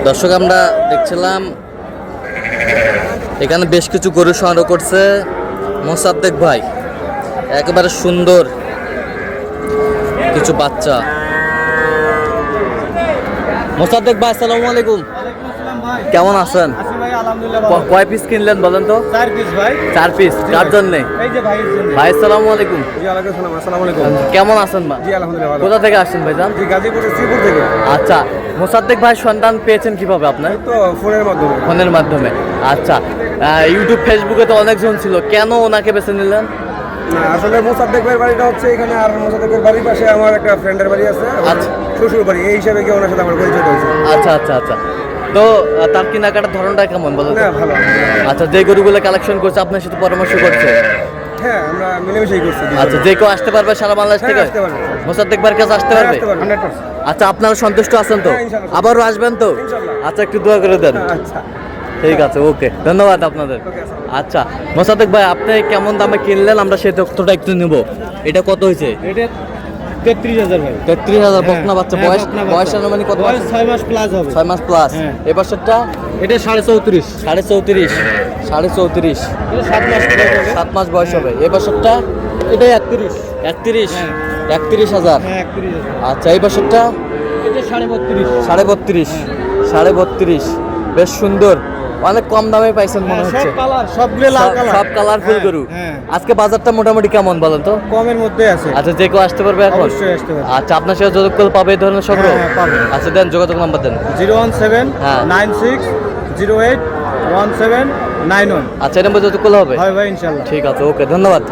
দর্শক আমরা দেখছিলাম এখানে বেশ কিছু গরু সংগ্রহ করছে মোসাদ্দেক ভাই। একেবারে সুন্দর কিছু বাচ্চা। মোসাদ্দেক ভাই আসসালামু আলাইকুম, কেমন আছেন? কয় পিস কিনলেন বলেন তো? 4 পিস ভাই। 4 পিস কার জন্য? এই যে ভাইয়ের জন্য। ভাই আসসালামু আলাইকুম। জি ওয়ালাইকুম আসসালাম। আসসালামু আলাইকুম। কেমন আছেন মা? জি আলহামদুলিল্লাহ ভালো। কোথা থেকে আসছেন ভাইজান? জি গাজীপুরের শ্রীপুর থেকে। আচ্ছা, মোসাদ্দেক ভাই সন্ধান পেয়েছেন কিভাবে আপনার? তো ফোনের মাধ্যমে। ফোনের মাধ্যমে। আচ্ছা, ইউটিউব ফেসবুকে তো অনেকজন ছিল, কেন ওনাকে বেছে নিলেন? না আসলে মোসাদ্দেক ভাইয়ের বাড়িটা হচ্ছে এখানে, আর মোসাদ্দেকের বাড়ির পাশে আমার একটা ফ্রেন্ডের বাড়ি আছে, আচ্ছা। শ্বশুর বাড়ি, এই হিসাবে কি ওনার সাথে আমার পরিচয় হয়েছে। আচ্ছা আচ্ছা আচ্ছা। তো তার কেনাকাটার ধরনটা কেমন বলো তো? না ভালো। আচ্ছা, যে গরুগুলো কালেকশন করছে আপনার সাথে পরামর্শ করছে? হ্যাঁ আমরা মিলেমিশেই করছি। আচ্ছা, যে কেউ আসতে পারবে সারা বাংলাদেশ হ্যাঁ, থেকে? আসতে পারবে। মোসাদ্দেক ভাইয়ের কাছে আসতে পারবে? 100%। আচ্ছা, আপনারা সন্তুষ্ট আছেন তো? হ্যাঁ, ইনশাআল্লাহ। আবারও আসবেন তো? ইনশাআল্লাহ। আচ্ছা, একটু দোয়া করে দেন। আচ্ছা ঠিক আছে, ওকে, ধন্যবাদ আপনাদের। ওকে, আসসালাম। আচ্ছা মোসাদ্দেক ভাই, আপনি কেমন দামে কিনলেন আমরা সেই তথ্যটা একটু নিব। এটা কত হয়েছে? এটা 33,000 ভাই। 33,000 বকনা বাচ্চা। হ্যাঁ, বয়স বকনা বাচ্চা। বয়স আনুমানিক কত? বয়স 6 মাস প্লাস হবে। 6 মাস প্লাস। হ্যাঁ। এবছরটা এটা 34.5। 34.5 34.5 এটা 7 মাস প্লাস হবে। 7 মাস বয়স হবে। এবছরটা এটা 31। 31 হ্যাঁ। 31,000। হ্যাঁ 31,000। আচ্ছা, এই বছরটা এটা 32.5। 32.5 32.5। বেশ সুন্দর, অনেক কম দামে পাইছেন মনে হচ্ছে। সব কালার, সবগুলো লাল কালার। সব কালারফুল হ্যাঁ, গরু। হ্যাঁ। আজকে বাজারটা মোটামুটি কেমন বলেন তো? কমের মধ্যে আছে। আচ্ছা, যে কেউ আসতে পারবে এখন? অবশ্যই আসতে পারবে। আচ্ছা, আপনার সাথে যোগাযোগ করলে পাবে এই ধরনের সংগ্রহ? হ্যাঁ, পাবে। আচ্ছা, দেন যোগাযোগ নাম্বার দেন। 017 হ্যাঁ। 96 08 1791। আচ্ছা, এই নম্বর যোগাযোগ করলে হবে? হয় ভাই ইনশাআল্লাহ। ঠিক আছে, ওকে, ধন্যবাদ।